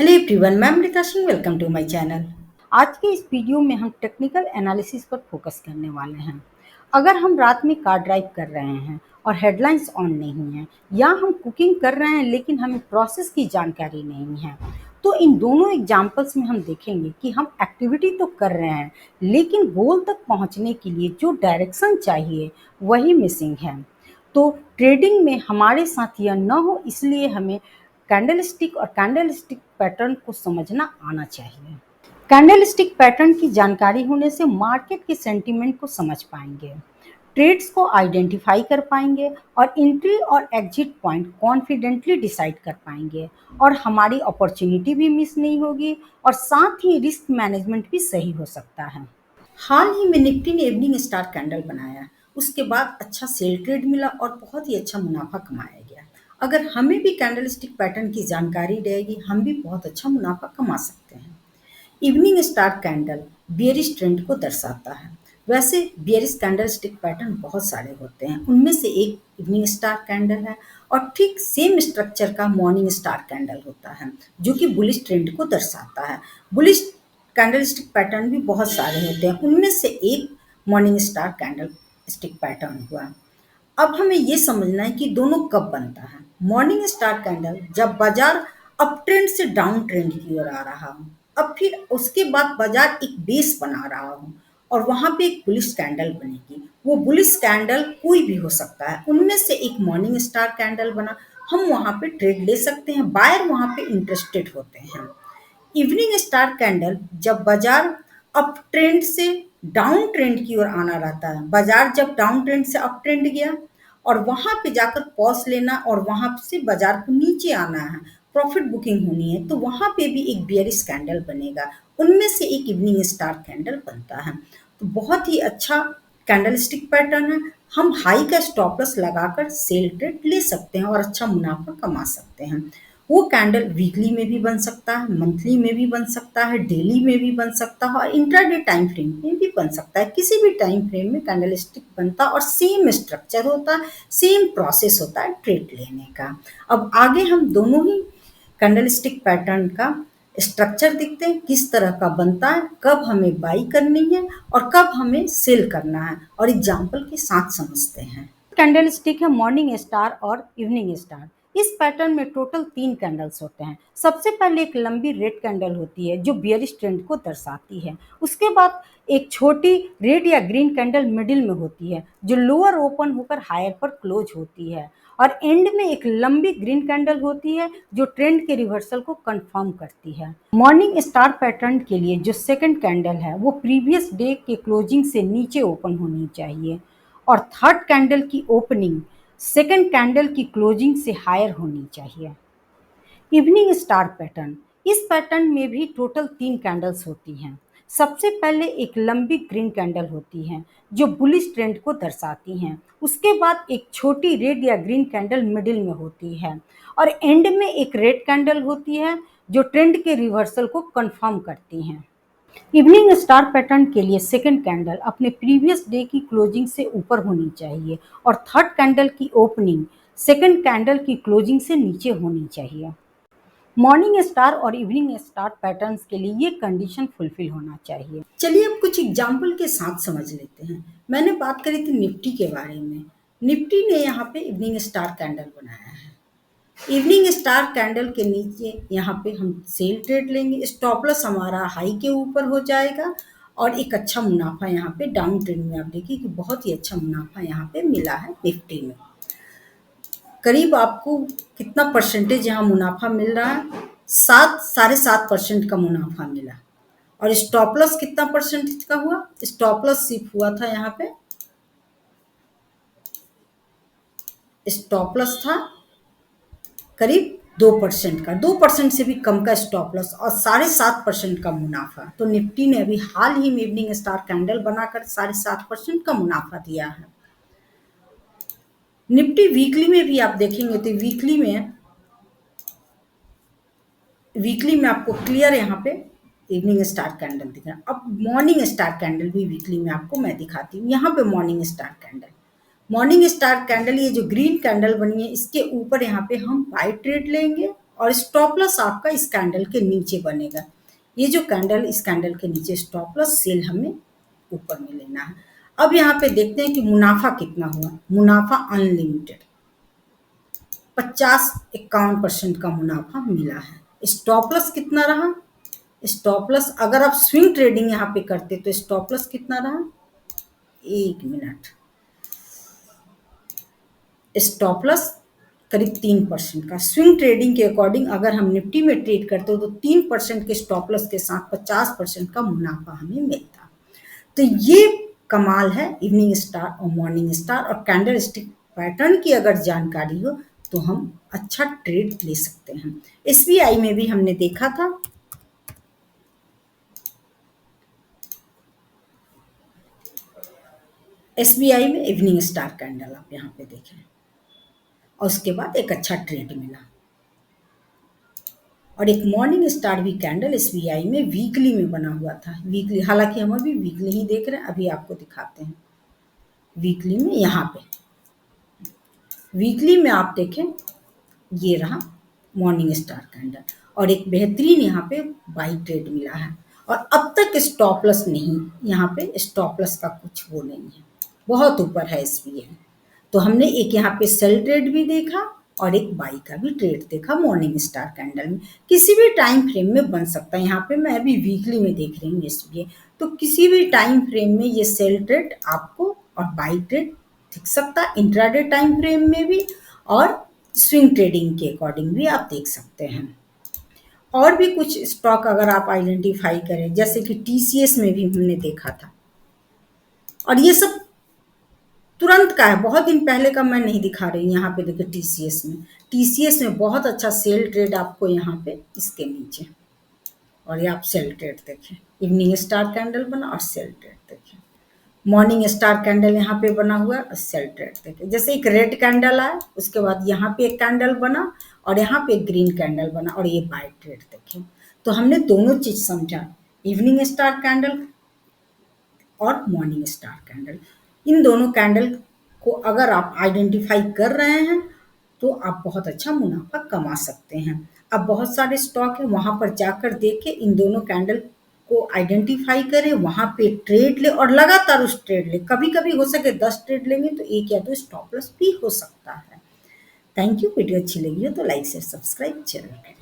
Hello everyone, मैं Amrita Singh. Welcome to my channel. आज के इस वीडियो में हम टेक्निकल एनालिसिस पर फोकस करने वाले हैं। अगर हम रात में कार ड्राइव कर रहे हैं और हेडलाइंस ऑन नहीं है, या हम कुकिंग कर रहे हैं लेकिन हमें प्रोसेस की जानकारी नहीं है, तो इन दोनों एग्जाम्पल्स में हम देखेंगे कि हम एक्टिविटी तो कर रहे हैं लेकिन गोल तक पहुंचने के लिए जो डायरेक्शन चाहिए वही मिसिंग है। तो ट्रेडिंग में हमारे साथ यह न हो, इसलिए हमें कैंडलस्टिक और कैंडलस्टिक पैटर्न को समझना आना चाहिए। कैंडलस्टिक पैटर्न की जानकारी होने से मार्केट के सेंटीमेंट को समझ पाएंगे, ट्रेड्स को आइडेंटिफाई कर पाएंगे और एंट्री और एग्जिट पॉइंट कॉन्फिडेंटली डिसाइड कर पाएंगे, और हमारी अपॉर्चुनिटी भी मिस नहीं होगी और साथ ही रिस्क मैनेजमेंट भी सही हो सकता है। हाल ही में निफ्टी ने इवनिंग स्टार कैंडल बनाया, उसके बाद अच्छा सेल ट्रेड मिला और बहुत ही अच्छा मुनाफा कमाया गया। अगर हमें भी कैंडलस्टिक पैटर्न की जानकारी रहेगी, हम भी बहुत अच्छा मुनाफा कमा सकते हैं। Evening star candle bearish trend को दर्शाता है। वैसे बियरिश कैंडलस्टिक पैटर्न बहुत सारे होते हैं, उनमें से एक इवनिंग स्टार कैंडल है, और ठीक सेम स्ट्रक्चर का मॉर्निंग स्टार कैंडल होता है जो कि बुलिश ट्रेंड को दर्शाता है। बुलिश कैंडलस्टिक पैटर्न भी बहुत सारे होते हैं, उनमें से एक morning star candle stick pattern हुआ। अब हमें ये समझना है कि दोनों कब बनता है। मॉर्निंग स्टार कैंडल जब बाजार अप ट्रेंड से डाउन ट्रेंड की ओर आ रहा हो, अब फिर उसके बाद बाजार एक बेस बना रहा हो और वहां पे एक बुलिश कैंडल बनेगी। वो बुलिश कैंडल कोई भी हो सकता है, उनमें से एक मॉर्निंग स्टार कैंडल बना, हम वहां पे ट्रेड ले सकते हैं, बायर वहां पे इंटरेस्टेड होते हैं। इवनिंग स्टार कैंडल जब बाजार अप ट्रेंड से डाउन ट्रेंड की ओर आना रहता है, बाजार जब डाउन ट्रेंड से अप ट्रेंड गया और वहां पे जाकर पॉज लेना और वहां से बाजार को नीचे आना है, प्रॉफिट बुकिंग होनी है, तो वहां पे भी एक बियरिश कैंडल बनेगा, उनमें से एक इवनिंग स्टार कैंडल बनता है। तो बहुत ही अच्छा कैंडलस्टिक पैटर्न है, हम हाई का स्टॉप लॉस लगाकर सेल ट्रेड ले सकते हैं और अच्छा मुनाफा कमा सकते हैं। वो कैंडल वीकली में भी बन सकता है, मंथली में भी बन सकता है, डेली में भी बन सकता है और इंट्राडे टाइम फ्रेम में भी बन सकता है। किसी भी टाइम फ्रेम में कैंडलस्टिक बनता है और सेम स्ट्रक्चर होता है, सेम प्रोसेस होता है ट्रेड लेने का। अब आगे हम दोनों ही कैंडलस्टिक पैटर्न का स्ट्रक्चर देखते हैं, किस तरह का बनता है, कब हमें बाई करनी है और कब हमें सेल करना है, और एग्जाम्पल के साथ समझते हैं। कैंडल स्टिक है मॉर्निंग स्टार और इवनिंग स्टार। इस पैटर्न में टोटल 3 कैंडल्स होते हैं। सबसे पहले एक लंबी रेड कैंडल होती है जो बियरिश ट्रेंड को दर्शाती है। उसके बाद एक छोटी रेड या ग्रीन कैंडल मिडिल में होती है जो लोअर ओपन होकर हायर पर क्लोज होती है, और एंड में एक लंबी ग्रीन कैंडल होती है जो ट्रेंड के रिवर्सल को कंफर्म करती है। मॉर्निंग स्टार पैटर्न के लिए जो सेकंड कैंडल है वो प्रीवियस डे के क्लोजिंग से नीचे ओपन होनी चाहिए, और थर्ड कैंडल की ओपनिंग सेकंड कैंडल की क्लोजिंग से हायर होनी चाहिए। इवनिंग स्टार पैटर्न, इस पैटर्न में भी टोटल 3 कैंडल्स होती हैं। सबसे पहले एक लंबी ग्रीन कैंडल होती है जो बुलिश ट्रेंड को दर्शाती हैं। उसके बाद एक छोटी रेड या ग्रीन कैंडल मिडिल में होती है, और एंड में एक रेड कैंडल होती है जो ट्रेंड के रिवर्सल को कंफर्म करती हैं। इवनिंग स्टार पैटर्न के लिए सेकंड कैंडल अपने प्रीवियस डे की क्लोजिंग से ऊपर होनी चाहिए और थर्ड कैंडल की ओपनिंग सेकंड कैंडल की क्लोजिंग से नीचे होनी चाहिए। मॉर्निंग स्टार और इवनिंग स्टार पैटर्न्स के लिए ये कंडीशन फुलफिल होना चाहिए। चलिए अब कुछ एग्जाम्पल के साथ समझ लेते हैं। मैंने बात करी थी निफ्टी के बारे में। निफ्टी ने यहाँ पे इवनिंग स्टार कैंडल बनाया है। इवनिंग स्टार कैंडल के नीचे यहाँ पे हम सेल ट्रेड लेंगे, स्टॉप लॉस हमारा हाई के ऊपर हो जाएगा और एक अच्छा मुनाफा यहाँ पे डाउन ट्रेंड में आप देखिए कि बहुत ही अच्छा मुनाफा यहाँ पे मिला है निफ्टी में। करीब आपको कितना परसेंटेज यहाँ मुनाफा मिल रहा है, 7.5% का मुनाफा मिला। और स्टॉप लॉस कितना परसेंटेज का हुआ, स्टॉप लॉस सिर्फ हुआ था यहाँ पे, स्टॉप लॉस था करीब 2% का, 2% से भी कम का स्टॉप लॉस और 7.5% का मुनाफा। तो निफ्टी ने अभी हाल ही में इवनिंग स्टार कैंडल बनाकर 7.5% का मुनाफा दिया है। निफ्टी वीकली में भी आप देखेंगे तो वीकली में आपको क्लियर यहाँ पे इवनिंग स्टार कैंडल दिख रहा है। अब मॉर्निंग स्टार कैंडल भी वीकली में आपको मैं दिखाती हूँ। यहाँ पे मॉर्निंग स्टार कैंडल, ये जो ग्रीन कैंडल बनी है इसके ऊपर यहाँ पे हम बाय ट्रेड लेंगे और स्टॉप लॉस आपका इस कैंडल के नीचे बनेगा। ये जो कैंडल, इस कैंडल के नीचे स्टॉप लॉस, सेल हमें ऊपर में लेना है। अब यहाँ पे देखते हैं कि मुनाफा कितना हुआ। मुनाफा अनलिमिटेड 50-51% का मुनाफा मिला है। स्टॉप लॉस कितना रहा? स्टॉप लॉस अगर आप स्विंग ट्रेडिंग यहाँ पे करते तो स्टॉप लॉस कितना रहा? 1 मिनट। स्टॉप लॉस करीब 3% का। स्विंग ट्रेडिंग के अकॉर्डिंग अगर हम निफ्टी में ट्रेड करते हो तो 3% के स्टॉप लॉस के साथ 50% का मुनाफा हमें मिलता। तो ये कमाल है इवनिंग स्टार और मॉर्निंग स्टार और कैंडल स्टिक पैटर्न की अगर जानकारी हो तो हम अच्छा ट्रेड ले सकते हैं। एसबीआई में भी हमने देखा था। एसबीआई में इवनिंग स्टार कैंडल आप यहाँ पे देखें और उसके बाद एक अच्छा ट्रेड मिला। और एक मॉर्निंग स्टार भी कैंडल एसबीआई में वीकली में बना हुआ था। वीकली, हालांकि हम अभी वीकली ही देख रहे हैं, अभी आपको दिखाते हैं वीकली में। यहाँ पे वीकली में आप देखें, ये रहा मॉर्निंग स्टार कैंडल और एक बेहतरीन यहाँ पे बाई ट्रेड मिला है। और अब तक स्टॉप लॉस नहीं, यहाँ पे स्टॉप लॉस का कुछ वो नहीं है, बहुत ऊपर है एसबीआई। तो हमने एक यहाँ पे सेल ट्रेड भी देखा और एक बाई का भी ट्रेड देखा मॉर्निंग स्टार कैंडल में। किसी भी टाइम फ्रेम में बन सकता है। यहाँ पे मैं अभी वीकली में देख रही हूँ एसबीआई, तो किसी भी टाइम फ्रेम में ये सेल ट्रेड आपको और बाई ट्रेड दिख सकता है, इंट्राडे टाइम फ्रेम में भी और स्विंग ट्रेडिंग के अकॉर्डिंग भी आप देख सकते हैं। और भी कुछ स्टॉक अगर आप आइडेंटिफाई करें, जैसे कि टीसीएस में भी हमने देखा था, और ये सब तुरंत का है, बहुत दिन पहले का मैं नहीं दिखा रही। यहाँ पे देखिए टीसीएस में बहुत अच्छा सेल ट्रेड आपको यहाँ पे इसके नीचे, और ये आप सेल ट्रेड देखें, इवनिंग स्टार कैंडल बना और सेल ट्रेड देखें, मॉर्निंग स्टार कैंडल यहाँ पे बना हुआ है और सेल ट्रेड देखें। जैसे एक रेड कैंडल आया, उसके बाद यहाँ पे एक कैंडल बना और यहाँ पे एक ग्रीन कैंडल बना और ये बाय ट्रेड देखें। तो हमने दोनों चीज समझा, इवनिंग स्टार कैंडल और मॉर्निंग स्टार कैंडल। इन दोनों कैंडल को अगर आप आइडेंटिफाई कर रहे हैं तो आप बहुत अच्छा मुनाफा कमा सकते हैं। अब बहुत सारे स्टॉक है, वहां पर जाकर देखें, इन दोनों कैंडल को आइडेंटिफाई करें, वहां पे ट्रेड ले और लगातार उस ट्रेड ले। कभी कभी हो सके 10 ट्रेड लेंगे तो 1 या 2 स्टॉप लॉस भी हो सकता है। Thank you. वीडियो अच्छी लगी हो तो लाइक शेयर सब्सक्राइब जरूर करें।